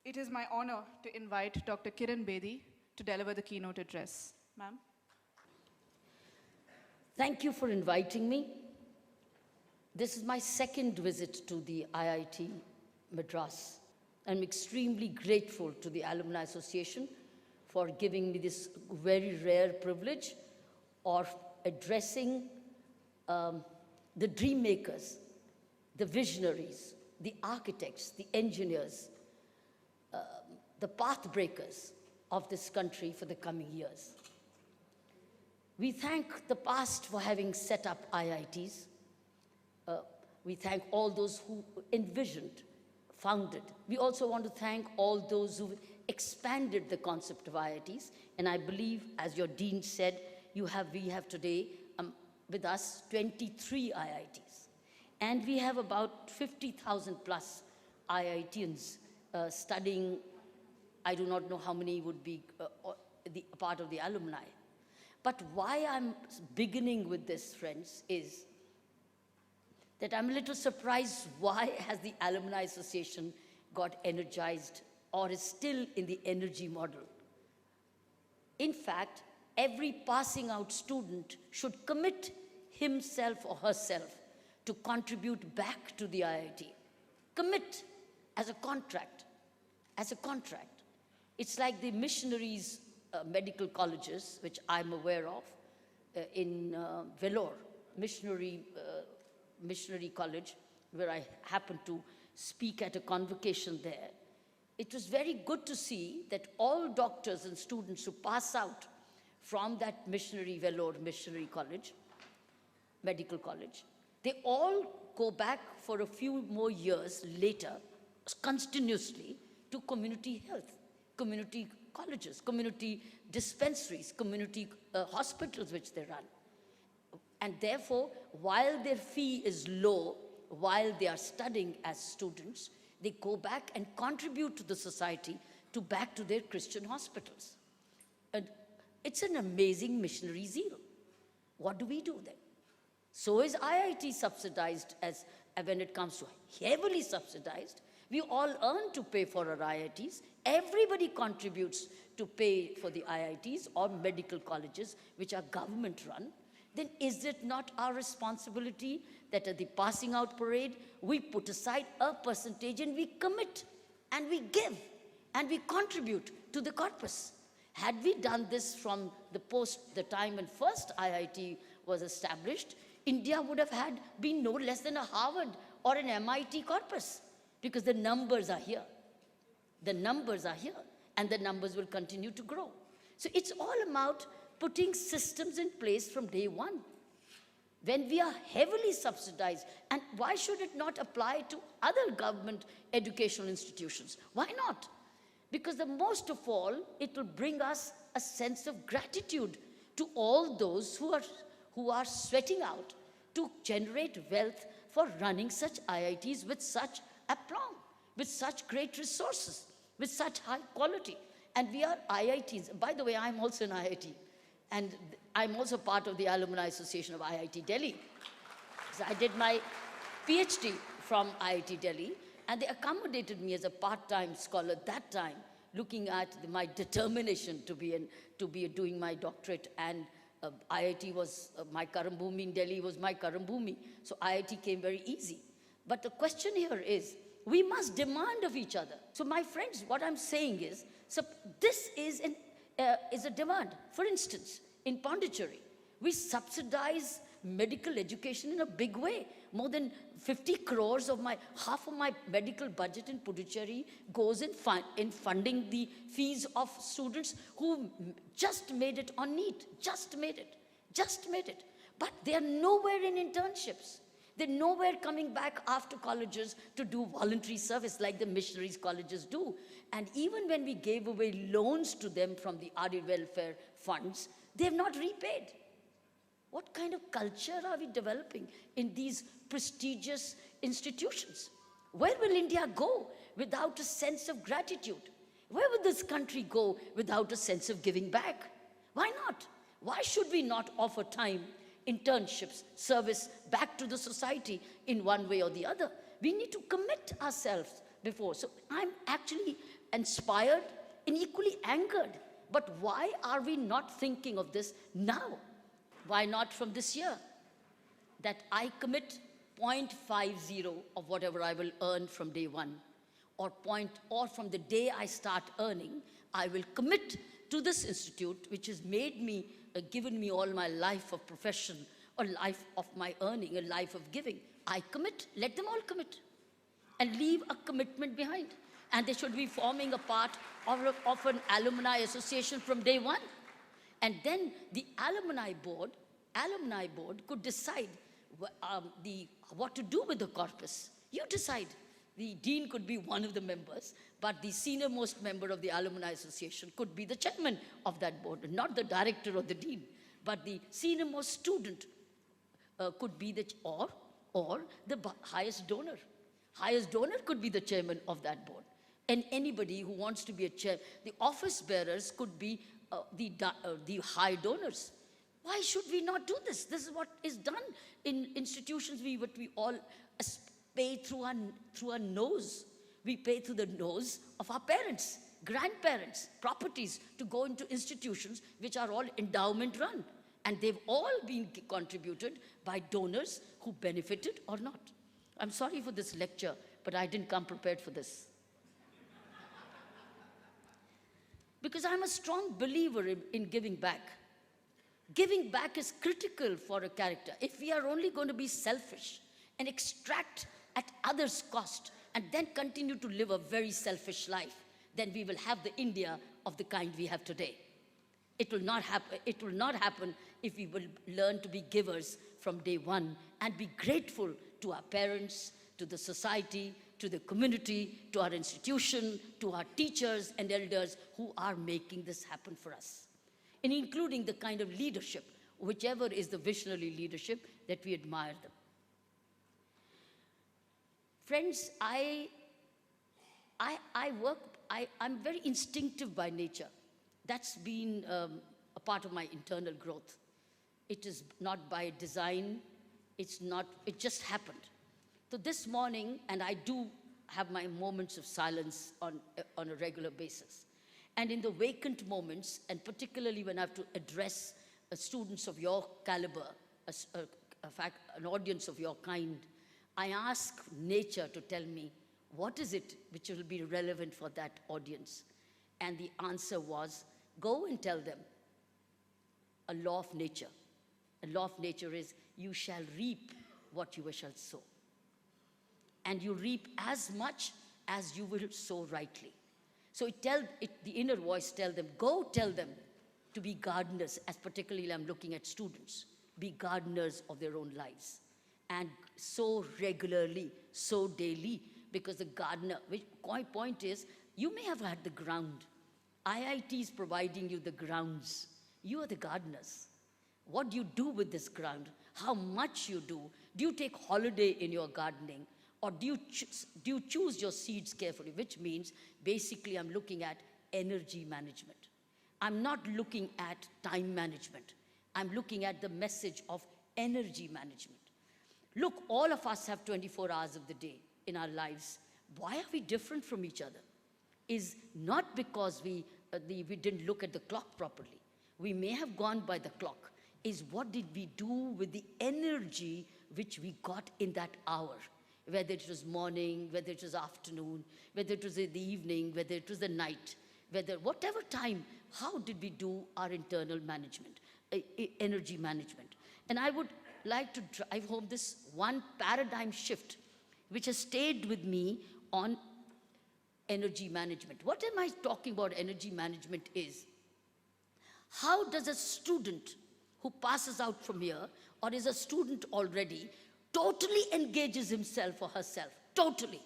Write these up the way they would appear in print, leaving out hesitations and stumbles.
It is my honor to invite Dr. Kiran Bedi to deliver the keynote address. Ma'am. Thank you for inviting me. This is my second visit to the IIT Madras. I'm extremely grateful to the Alumni Association for giving me this very rare privilege of addressing the dream makers, the visionaries, the architects, the engineers, the path breakers of this country for the coming years. We thank the past for having set up IITs. We thank all those who envisioned, founded. We also want to thank all those who expanded the concept of IITs. And I believe, as your dean said, we have today with us 23 IITs. And we have about 50,000 plus IITians studying. I do not know how many would be part of the alumni. But why I'm beginning with this, friends, is that I'm a little surprised why has the Alumni Association got energized or is still in the energy model. In fact, every passing out student should commit himself or herself to contribute back to the IIT. Commit as a contract, as a contract. It's like the missionaries' medical colleges, which I'm aware of, in Vellore, missionary college, where I happened to speak at a convocation there. It was very good to see that all doctors and students who pass out from that missionary Vellore missionary college, medical college, they all go back for a few more years later, continuously, to community health, community colleges, community dispensaries, community hospitals which they run. And therefore, while their fee is low, while they are studying as students, they go back and contribute to the society, back to their Christian hospitals. And it's an amazing missionary zeal. What do we do then? So is IIT subsidized when it comes to heavily subsidized. We all earn to pay for our IITs. Everybody contributes to pay for the IITs or medical colleges, which are government run. Then is it not our responsibility that at the passing out parade, we put aside a percentage and we commit and we give and we contribute to the corpus? Had we done this from the time when first IIT was established, India would have had been no less than a Harvard or an MIT corpus, because the numbers are here. The numbers are here, and the numbers will continue to grow. So it's all about putting systems in place from day one. When we are heavily subsidized, and why should it not apply to other government educational institutions? Why not? Because the most of all, it will bring us a sense of gratitude to all those who are sweating out to generate wealth for running such IITs with such aplomb, with such great resources, with such high quality. And we are IITs. By the way, I'm also an IIT. And I'm also part of the Alumni Association of IIT Delhi. So I did my PhD from IIT Delhi, and they accommodated me as a part-time scholar at that time, looking at my determination to be doing my doctorate. And IIT was my Karambhumi in Delhi was my Karambhumi. So IIT came very easy. But the question here is, we must demand of each other. So my friends, what I'm saying is, so this is a demand. For instance, in Pondicherry, we subsidize medical education in a big way. More than 50 crores of half of my medical budget in Puducherry goes in funding the fees of students who just made it on NEET, just made it. But they are nowhere in internships. They're nowhere coming back after colleges to do voluntary service like the missionaries' colleges do. And even when we gave away loans to them from the RD welfare funds, they have not repaid. What kind of culture are we developing in these prestigious institutions? Where will India go without a sense of gratitude? Where will this country go without a sense of giving back? Why not? Why should we not offer time, internships, service back to the society in one way or the other? We need to commit ourselves before. So I'm actually inspired, and equally angered. But why are we not thinking of this now? Why not from this year? That I commit 0.50 of whatever I will earn from day one, or from the day I start earning, I will commit to this institute, which has made me, given me all my life of profession, a life of my earning, a life of giving. I commit, let them all commit, and leave a commitment behind. And they should be forming a part of an alumni association from day one. And then the alumni board could decide what to do with the corpus. You decide. The dean could be one of the members, but the senior most member of the alumni association could be the chairman of that board, not the director or the dean, but the senior most student could be or the highest donor. Highest donor could be the chairman of that board. And anybody who wants to be a chair, the office bearers could be the high donors. Why should we not do this? This is what is done in institutions. What we all pay through our nose. We pay through the nose of our parents, grandparents, properties to go into institutions which are all endowment run. And they've all been contributed by donors who benefited or not. I'm sorry for this lecture, but I didn't come prepared for this. Because I'm a strong believer in giving back. Giving back is critical for a character. If we are only going to be selfish and extract at others' cost and then continue to live a very selfish life, then we will have the India of the kind we have today. It will not happen. It will not happen if we will learn to be givers from day one and be grateful to our parents, to the society, to the community, to our institution, to our teachers and elders who are making this happen for us. And including the kind of leadership, whichever is the visionary leadership, that we admire them. Friends, I'm very instinctive by nature. That's been a part of my internal growth. It is not by design, it just happened. So this morning, and I do have my moments of silence on a regular basis. And in the vacant moments, and particularly when I have to address students of your caliber, an audience of your kind, I ask nature to tell me, what is it which will be relevant for that audience? And the answer was, go and tell them a law of nature. A law of nature is, you shall reap what you shall sow. And you reap as much as you will sow rightly. So the inner voice tells them, go tell them to be gardeners, as particularly I'm looking at students, be gardeners of their own lives. And sow regularly, sow daily, because the gardener, point is, you may have had the ground. IIT is providing you the grounds. You are the gardeners. What do you do with this ground? How much you do? Do you take holiday in your gardening? Or do you choose your seeds carefully? Which means, basically, I'm looking at energy management. I'm not looking at time management. I'm looking at the message of energy management. Look, all of us have 24 hours of the day in our lives. Why are we different from each other? Is not because we didn't look at the clock properly. We may have gone by the clock. Is what did we do with the energy which we got in that hour? Whether it was morning, whether it was afternoon, whether it was in the evening, whether it was the night, whatever time, how did we do our internal management, energy management? And I would like to drive home this one paradigm shift which has stayed with me on energy management. What am I talking about energy management is, how does a student who passes out from here or is a student already totally engages himself or herself, totally.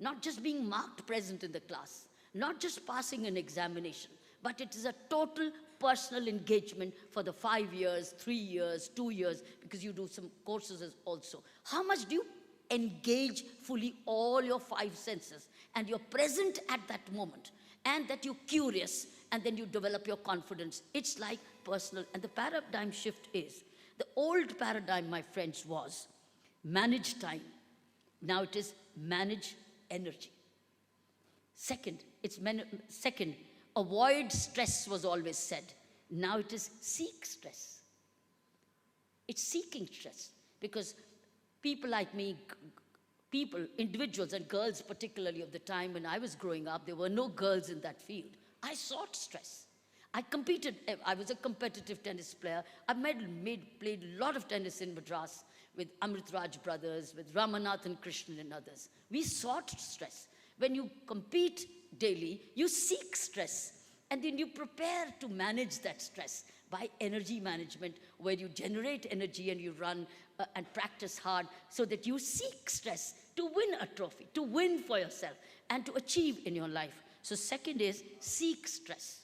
Not just being marked present in the class, not just passing an examination, but it is a total personal engagement for the 5 years, 3 years, 2 years, because you do some courses also. How much do you engage fully all your 5 senses, and you're present at that moment, and that you're curious, and then you develop your confidence? It's like personal, and the paradigm shift is, the old paradigm, my friends, was manage time. Now it is manage energy. Second, avoid stress was always said. Now it is seek stress. It's seeking stress because people like me, individuals and girls particularly of the time when I was growing up, there were no girls in that field. I sought stress. I was a competitive tennis player. I played a lot of tennis in Madras with Amrit Raj brothers, with Ramanathan Krishnan and others. We sought stress. When you compete daily, you seek stress. And then you prepare to manage that stress by energy management, where you generate energy and you run and practice hard so that you seek stress to win a trophy, to win for yourself and to achieve in your life. So second is seek stress.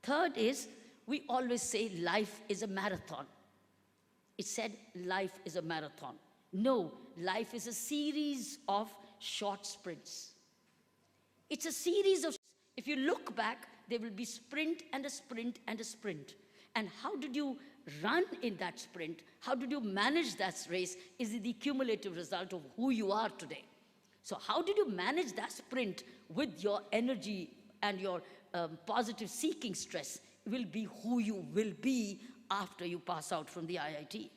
Third is, we always say life is a marathon. It said life is a marathon. No, life is a series of short sprints. It's a series of, if you look back, there will be sprint and a sprint and a sprint. And how did you run in that sprint? How did you manage that race is the cumulative result of who you are today. So how did you manage that sprint with your energy and your positive seeking stress will be who you will be after you pass out from the IIT.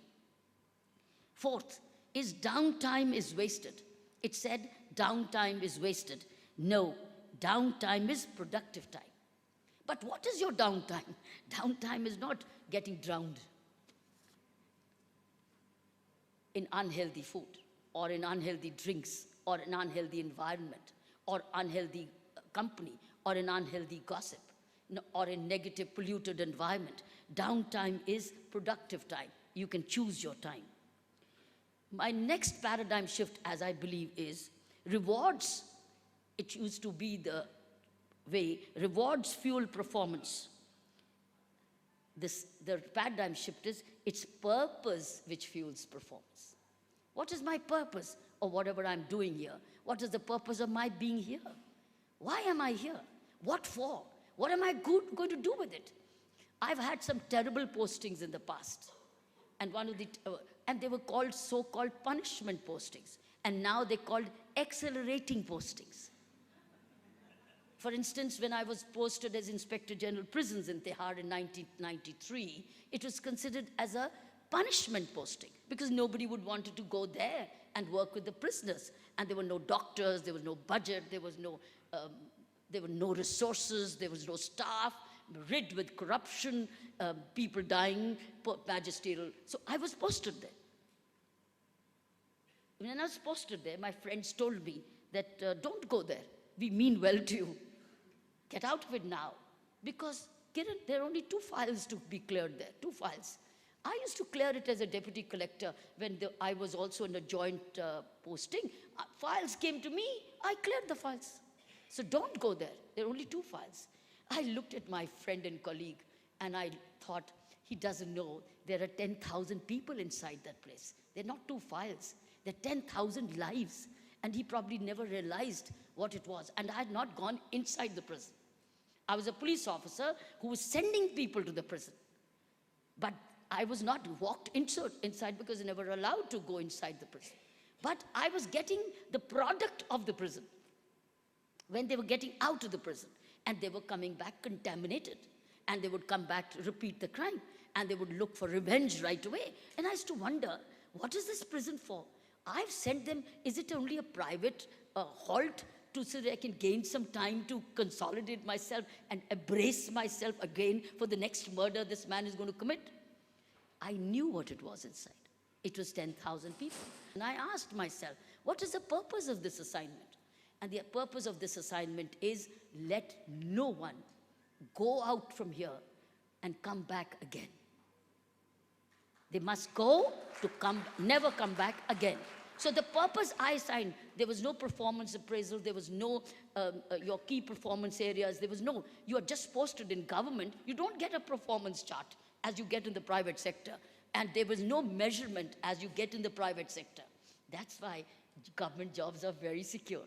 Fourth is downtime is wasted. It said downtime is wasted. No, downtime is productive time. But what is your downtime? Downtime is not getting drowned in unhealthy food or in unhealthy drinks or an unhealthy environment or unhealthy company or an unhealthy gossip or a negative polluted environment. Downtime is productive time. You can choose your time. My next paradigm shift, as I believe, is rewards. It used to be the way rewards fuel performance. The paradigm shift is it's purpose which fuels performance. What is my purpose of whatever I'm doing here? What is the purpose of my being here? Why am I here? What for? What am I going to do with it? I've had some terrible postings in the past. And and they were called so-called punishment postings. And now they're called accelerating postings. For instance, when I was posted as Inspector General Prisons in Tihar in 1993, it was considered as a punishment posting because nobody would want to go there and work with the prisoners. And there were no doctors, there was no budget, there were no resources, there was no staff, rid with corruption, people dying, magisterial. So I was posted there. When I was posted there, my friends told me that don't go there. We mean well to you. Get out of it now. Because, Kiran, there are only 2 files to be cleared there, 2 files. I used to clear it as a deputy collector when I was also in a joint posting. Files came to me, I cleared the files. So don't go there. There are only 2 files. I looked at my friend and colleague and I thought, he doesn't know there are 10,000 people inside that place. They're not 2 files. They're 10,000 lives. And he probably never realized what it was. And I had not gone inside the prison. I was a police officer who was sending people to the prison. But I was not walked inside because I never allowed to go inside the prison. But I was getting the product of the prison when they were getting out of the prison. And they were coming back contaminated. And they would come back to repeat the crime. And they would look for revenge right away. And I used to wonder, what is this prison for? I've sent them, is it only a private halt so that I can gain some time to consolidate myself and embrace myself again for the next murder this man is going to commit? I knew what it was inside. It was 10,000 people. And I asked myself, what is the purpose of this assignment? And the purpose of this assignment is let no one go out from here and come back again. They must go to never come back again. So the purpose I assigned, there was no performance appraisal, there was no your key performance areas, there was no, you are just posted in government, you don't get a performance chart as you get in the private sector. And there was no measurement as you get in the private sector. That's why government jobs are very secure.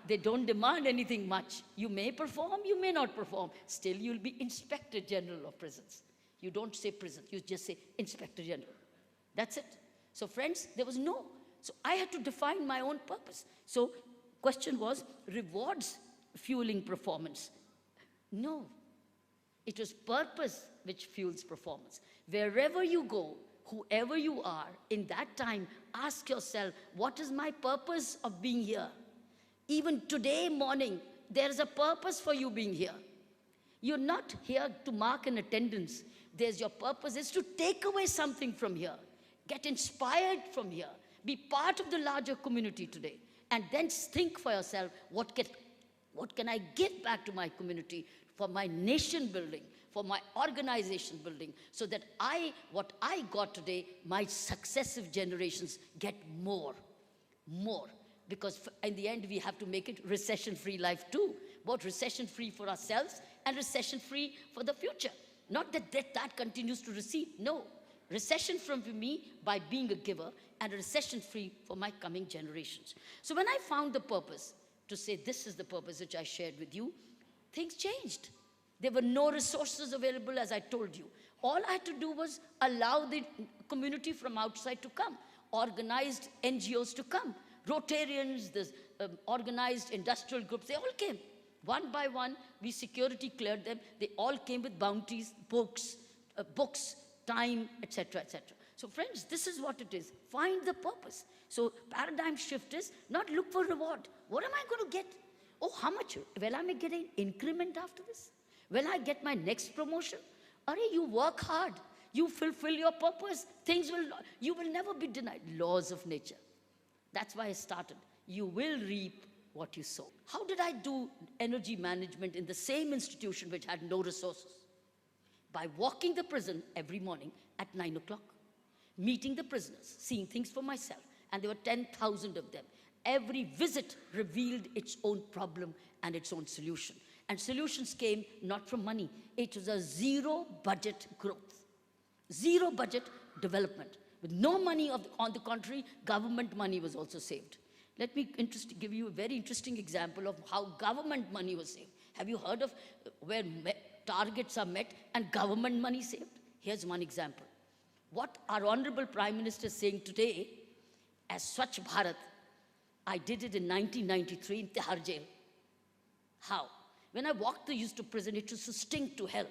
They don't demand anything much. You may perform, you may not perform. Still, you'll be Inspector General of Prisons. You don't say prison, you just say Inspector General. That's it. So friends, there was no, so I had to define my own purpose. So question was, rewards fueling performance? No, it was purpose which fuels performance. Wherever you go, whoever you are, in that time, ask yourself, what is my purpose of being here? Even today morning, there is a purpose for you being here. You're not here to mark an attendance. There's your purpose is to take away something from here. Get inspired from here. Be part of the larger community today. And then think for yourself, what can I give back to my community for my nation building, for my organization building, so that what I got today, my successive generations get more. Because in the end, we have to make it recession-free life too. Both recession-free for ourselves and recession-free for the future. Not that continues to recede, no. Recession from me by being a giver, and recession-free for my coming generations. So when I found the purpose, to say this is the purpose which I shared with you, things changed. There were no resources available, as I told you. All I had to do was allow the community from outside to come, organized NGOs to come, Rotarians, the organized industrial groups, they all came. One by one, we security cleared them. They all came with bounties, books, time, etc., etc. So friends, this is what it is. Find the purpose. So paradigm shift is not look for reward. What am I going to get? Oh, how much? Will I get an increment after this? Will I get my next promotion? You work hard. You fulfill your purpose. You will never be denied. Laws of nature. That's why I started. You will reap what you sow. How did I do energy management in the same institution which had no resources? By walking the prison every morning at 9 o'clock, meeting the prisoners, seeing things for myself, and there were 10,000 of them. Every visit revealed its own problem and its own solution. And solutions came not from money. It was a zero budget growth, zero budget development. With no money, on the contrary, government money was also saved. Let me give you a very interesting example of how government money was saved. Have you heard of where targets are met and government money saved? Here's one example. What our Honorable Prime Minister is saying today as Swachh Bharat, I did it in 1993 in Tihar Jail. How? When I walked the youth to prison, it was a stink to hell.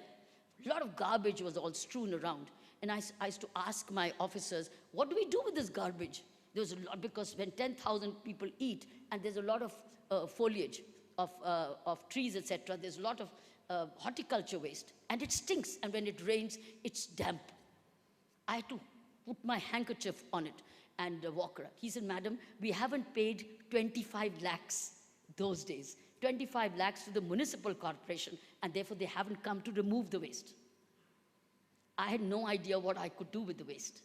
A lot of garbage was all strewn around. And I used to ask my officers, what do we do with this garbage? There was a lot, because when 10,000 people eat, and there's a lot of foliage of trees, etc., there's a lot of horticulture waste, and it stinks, and when it rains, it's damp. I had to put my handkerchief on it and walk around. He said, madam, we haven't paid 25 lakhs those days. 25 lakhs to the municipal corporation, and therefore they haven't come to remove the waste. I had no idea what I could do with the waste.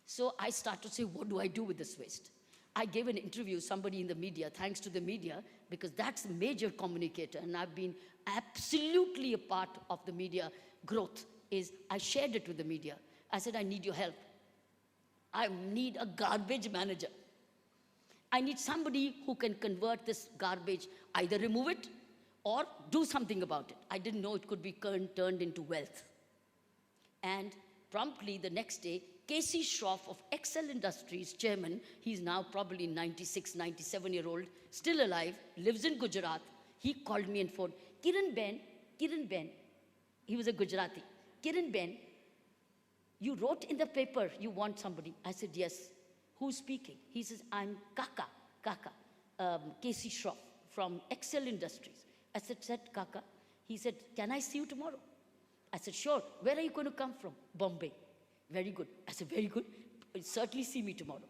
So I started to say, what do I do with this waste? I gave an interview, somebody in the media, thanks to the media, because that's a major communicator, and I've been absolutely a part of the media growth, is I shared it with the media. I said, I need your help. I need a garbage manager. I need somebody who can convert this garbage, either remove it or do something about it. I didn't know it could be turned into wealth. And promptly the next day, K.C. Shroff of Excel Industries, chairman, he's now probably 96, 97-year-old, still alive, lives in Gujarat. He called me and phoned, Kiran Ben, he was a Gujarati. Kiran Ben, you wrote in the paper you want somebody. I said, yes. Who's speaking? He says, I'm Kaka, K.C. Shroff from Excel Industries. I said, Kaka. He said, can I see you tomorrow? I said, sure. Where are you going to come from? Bombay. Very good. I said, very good. You'll certainly see me tomorrow.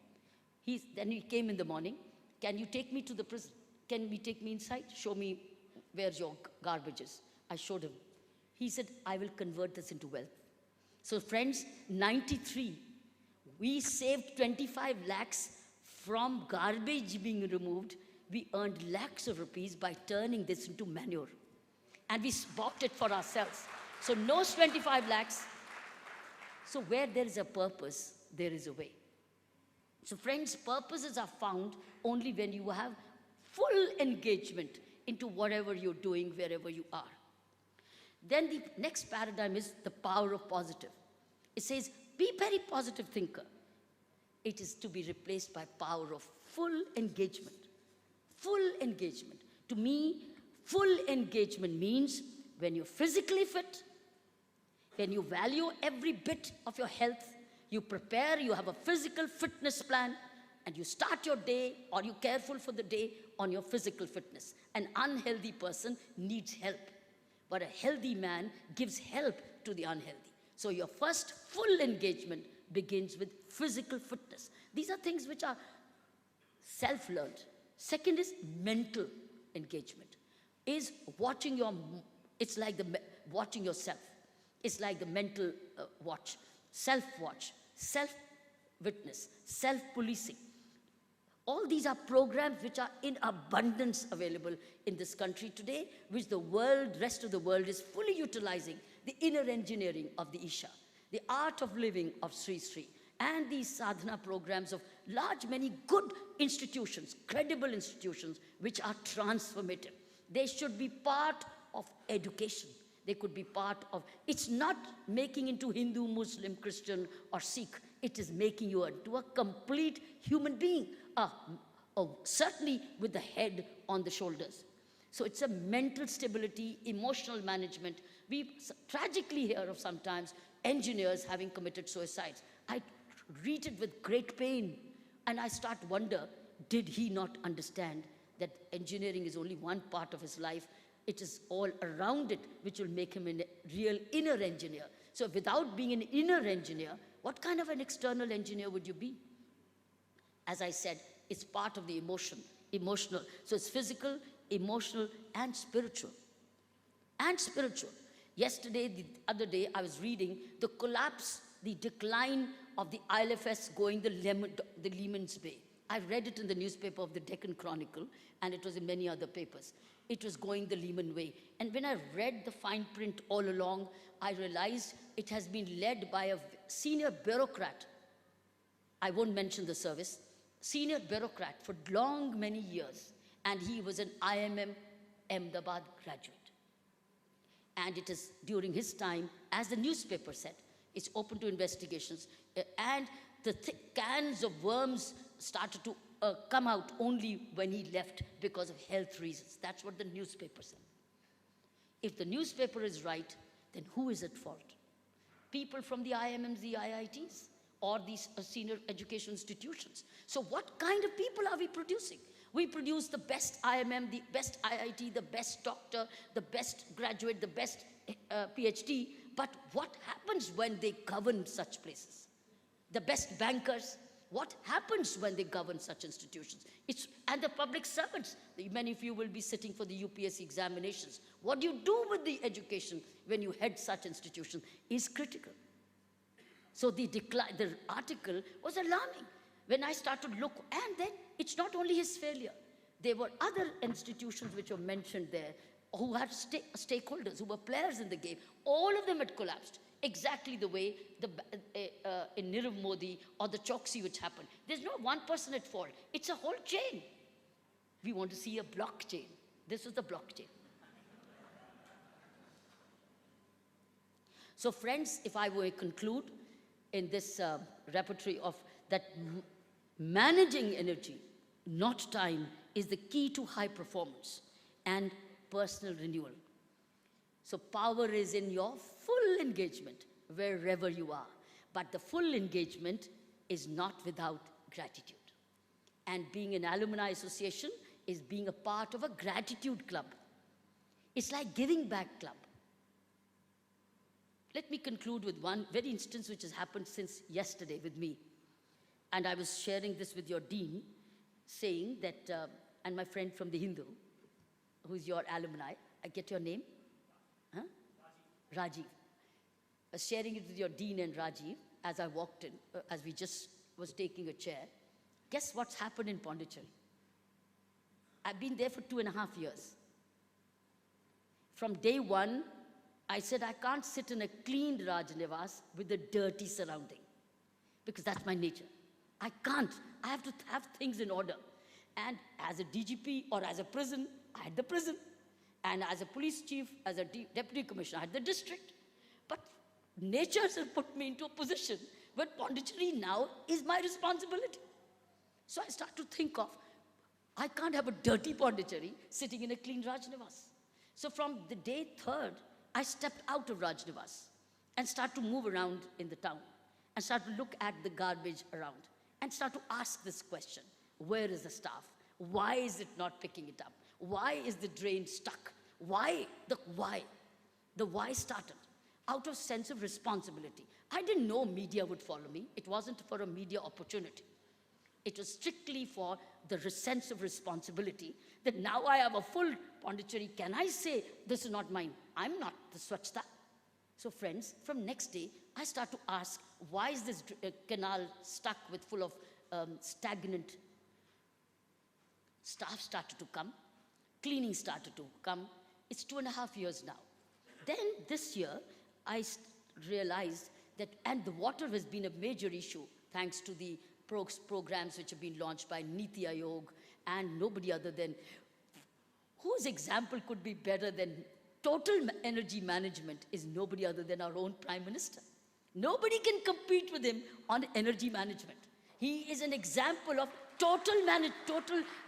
Then he came in the morning. Can you take me to the prison? Can you take me inside? Show me where your garbage is. I showed him. He said, I will convert this into wealth. So friends, 93, we saved 25 lakhs from garbage being removed. We earned lakhs of rupees by turning this into manure. And we bought it for ourselves. So no 25 lakhs. So where there is a purpose, there is a way. So friends, purposes are found only when you have full engagement into whatever you're doing, wherever you are. Then the next paradigm is the power of positive. It says, be very positive thinker. It is to be replaced by power of full engagement. full engagement. To me, full engagement means when you're physically fit, when you value every bit of your health, you prepare, you have a physical fitness plan, and you start your day, or you're careful for the day on your physical fitness. An unhealthy person needs help, but a healthy man gives help to the unhealthy. So your first full engagement begins with physical fitness. These are things which are self-learned. Second is mental engagement. Is watching your, it's like watching yourself. It's like the mental watch, self-watch, self-witness, self-policing. All these are programs which are in abundance available in this country today, which the world, rest of the world is fully utilizing. The inner engineering of the Isha, the art of living of Sri Sri, and these sadhana programs of many good institutions, credible institutions, which are transformative. They should be part of education. They could be part of, it's not making into Hindu, Muslim, Christian, or Sikh. It is making you into a complete human being, certainly with the head on the shoulders. So it's a mental stability, emotional management. We tragically hear of sometimes engineers having committed suicides. I read it with great pain, and I start to wonder, did he not understand that engineering is only one part of his life? It is all around it which will make him a real inner engineer. So without being an inner engineer, what kind of an external engineer would you be? As I said, it's part of the emotional. So it's physical, emotional, and spiritual. And spiritual. Yesterday, the other day, I was reading the collapse, the decline of the IL&FS going the Lehman's Bay. I read it in the newspaper of the Deccan Chronicle, and it was in many other papers. It was going the Lehman way. And when I read the fine print all along, I realized it has been led by a senior bureaucrat. I won't mention the service. Senior bureaucrat for many years. And he was an IMM Ahmedabad graduate. And it is during his time, as the newspaper said, it's open to investigations. And the cans of worms started to come out only when he left because of health reasons. That's what the newspaper said. If the newspaper is right, then who is at fault? People from the IMMs, the IITs, or these senior education institutions. So what kind of people are we producing? We produce the best IMM, the best IIT, the best doctor, the best graduate, the best PhD. But what happens when they govern such places? The best bankers. What happens when they govern such institutions? And the public servants. Many of you will be sitting for the UPSC examinations. What do you do with the education when you head such institutions is critical. So the article was alarming. When I started to look, and then it's not only his failure. There were other institutions which were mentioned there who had stakeholders, who were players in the game. All of them had collapsed. Exactly the way in Nirav Modi or the Choksi which happened. There's not one person at fault. It's a whole chain. We want to see a blockchain. This is the blockchain. So friends, if I were to conclude in this repertoire of that managing energy, not time, is the key to high performance and personal renewal. So power is in your full engagement, wherever you are. But the full engagement is not without gratitude. And being an alumni association is being a part of a gratitude club. It's like giving back club. Let me conclude with one very instance which has happened since yesterday with me. And I was sharing this with your dean, saying that, and my friend from the Hindu, who's your alumni, I get your name? Huh? Rajiv. I was sharing it with your dean and Rajiv as I walked in, as we just was taking a chair. Guess what's happened in Pondicherry? I've been there for 2.5 years. From day one, I said I can't sit in a clean Rajnivas with a dirty surrounding, because that's my nature. I can't. I have to have things in order. And as a DGP or as a prison, I had the prison. And as a police chief, as a deputy commissioner, I had the district. But nature has put me into a position where Pondicherry now is my responsibility. So I start to think of I can't have a dirty Pondicherry sitting in a clean Rajnivas. So from the day third, I stepped out of Rajnivas and start to move around in the town and start to look at the garbage around and start to ask this question: where is the staff? Why is it not picking it up? Why is the drain stuck? Why? The why. The why started out of sense of responsibility. I didn't know media would follow me. It wasn't for a media opportunity. It was strictly for the sense of responsibility that now I have a full Pondicherry. Can I say, this is not mine? I'm not the Swachhta. So friends, from next day, I start to ask, why is this canal stuck with full of stagnant? Staff started to come. Cleaning started to come. It's 2.5 years now. Then this year, I realized that, and the water has been a major issue thanks to the programs which have been launched by Niti Aayog and nobody other than, whose example could be better than total energy management is nobody other than our own Prime Minister. Nobody can compete with him on energy management. He is an example of total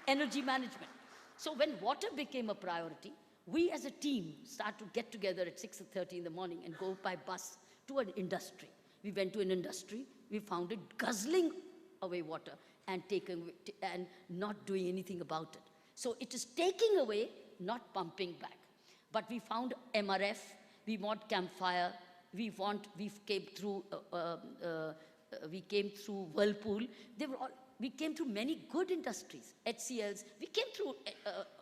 energy management. So when water became a priority, we as a team start to get together at 6:30 in the morning and go by bus to an industry. We went to an industry, we found it guzzling away water and not doing anything about it. So it is taking away, not pumping back. But we found MRF, we want campfire, we came through Whirlpool. We came through many good industries, HCLs. We came through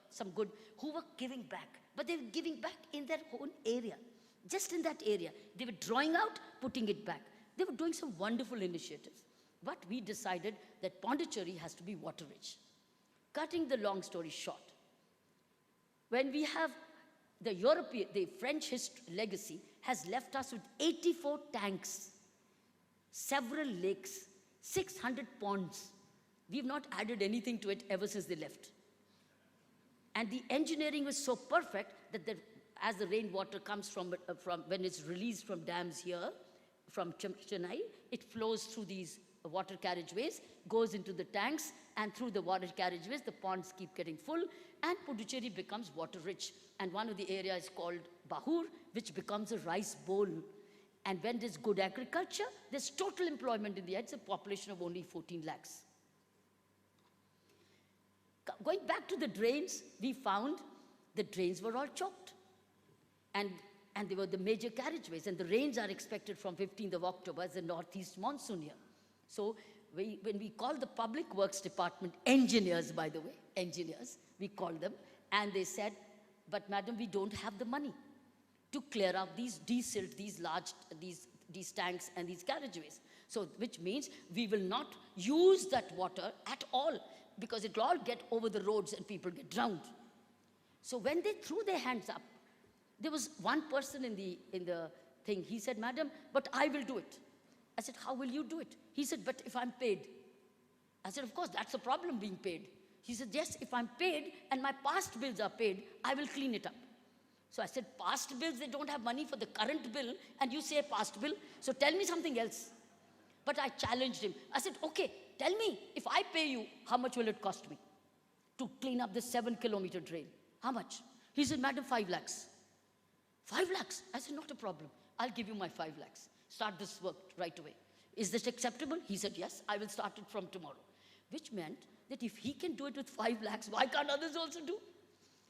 some good, who were giving back. But they were giving back in their own area, just in that area. They were drawing out, putting it back. They were doing some wonderful initiatives. But we decided that Pondicherry has to be water rich. Cutting the long story short, when we have the French legacy has left us with 84 tanks, several lakes, 600 ponds. We've not added anything to it ever since they left. And the engineering was so perfect that as the rainwater comes from when it's released from dams here, from Chennai, it flows through these water carriageways, goes into the tanks, and through the water carriageways, the ponds keep getting full, and Puducherry becomes water rich. And one of the areas is called Bahur, which becomes a rice bowl. And when there's good agriculture, there's total employment in the area. It's a population of only 14 lakhs. Going back to the drains, we found the drains were all choked. And they were the major carriageways, and the rains are expected from 15th of October as the northeast monsoon here. So when we call the Public Works Department engineers, by the way, engineers, we called them, and they said, but madam, we don't have the money to clear out these tanks and these carriageways. So, which means we will not use that water at all, because it will all get over the roads and people get drowned. So when they threw their hands up, there was one person in the thing. He said, madam, but I will do it. I said, how will you do it? He said, but if I'm paid. I said, of course, that's a problem, being paid. He said, yes, if I'm paid and my past bills are paid, I will clean it up. So I said, past bills, they don't have money for the current bill, and you say past bill, so tell me something else. But I challenged him. I said, okay, tell me, if I pay you, how much will it cost me to clean up this 7-kilometer drain? How much? He said, madam, 5 lakhs. 5 lakhs? I said, not a problem. I'll give you my 5 lakhs. Start this work right away. Is this acceptable? He said, yes, I will start it from tomorrow. Which meant that if he can do it with 5 lakhs, why can't others also do?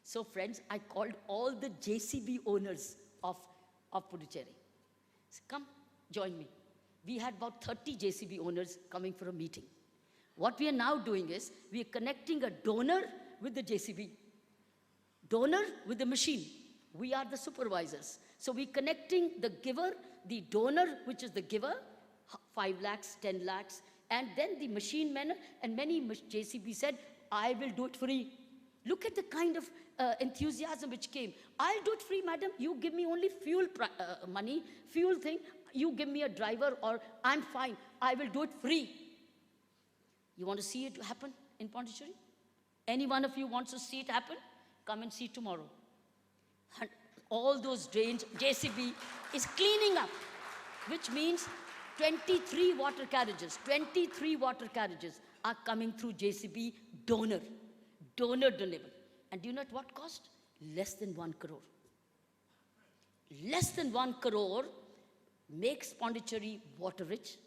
So friends, I called all the JCB owners of Puducherry. Said, come, join me. We had about 30 JCB owners coming for a meeting. What we are now doing is, we are connecting a donor with the JCB. Donor with the machine. We are the supervisors. So we're connecting the giver, the donor, which is the giver, 5 lakhs, 10 lakhs, and then the machine man, and many JCB said, I will do it free. Look at the kind of enthusiasm which came. I'll do it free, madam. You give me only fuel money, fuel thing. You give me a driver, or I'm fine. I will do it free. You want to see it happen in Pondicherry? Any one of you wants to see it happen? Come and see tomorrow. And all those drains, JCB is cleaning up, which means 23 water carriages are coming through JCB donor. donor donable. And do you know at what cost? Less than 1 crore. Less than 1 crore makes Pondicherry water rich,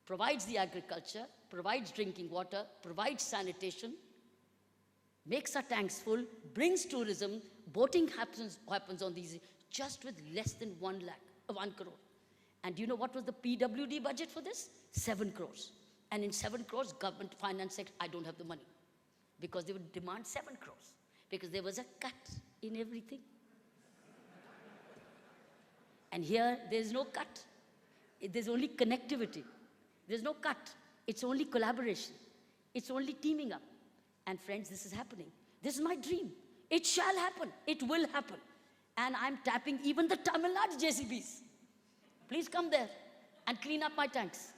provides the agriculture, provides drinking water, provides sanitation, makes our tanks full, brings tourism, boating happens on these just with less than 1 crore. And do you know what was the PWD budget for this? 7 crores. And in 7 crores, government finance said, I don't have the money. Because they would demand 7 crores. Because there was a cut in everything. And here, there's no cut. There's only connectivity. There's no cut. It's only collaboration. It's only teaming up. And friends, this is happening. This is my dream. It shall happen. It will happen. And I'm tapping even the Tamil Nadu JCBs. Please come there and clean up my tanks.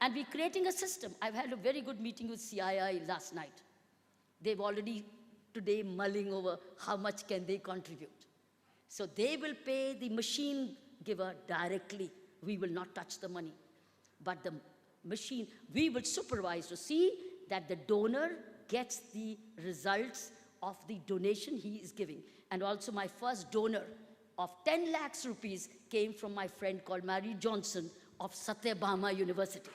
And we're creating a system. I've had a very good meeting with CII last night. They've already today mulling over how much can they contribute. So they will pay the machine giver directly. We will not touch the money. But the machine, we will supervise to see that the donor gets the results of the donation he is giving. And also my first donor of 10 lakhs rupees came from my friend called Mary Johnson of Satyabhama University.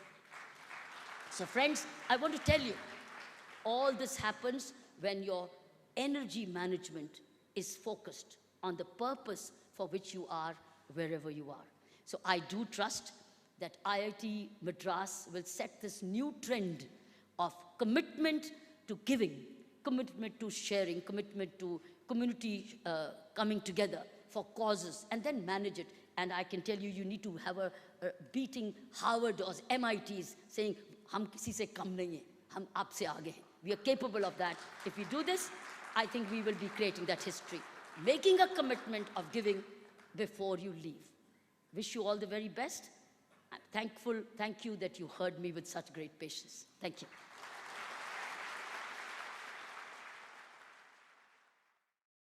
So friends, I want to tell you, all this happens when your energy management is focused on the purpose for which you are wherever you are. So I do trust that IIT Madras will set this new trend of commitment to giving, commitment to sharing, commitment to community coming together for causes, and then manage it. And I can tell you, you need to have a beating Harvard or MITs saying, "Hum kisi se kam nahi hai, hum aap se aage hain." We are capable of that. If we do this, I think we will be creating that history. Making a commitment of giving before you leave. Wish you all the very best. I'm thankful, thank you that you heard me with such great patience. Thank you.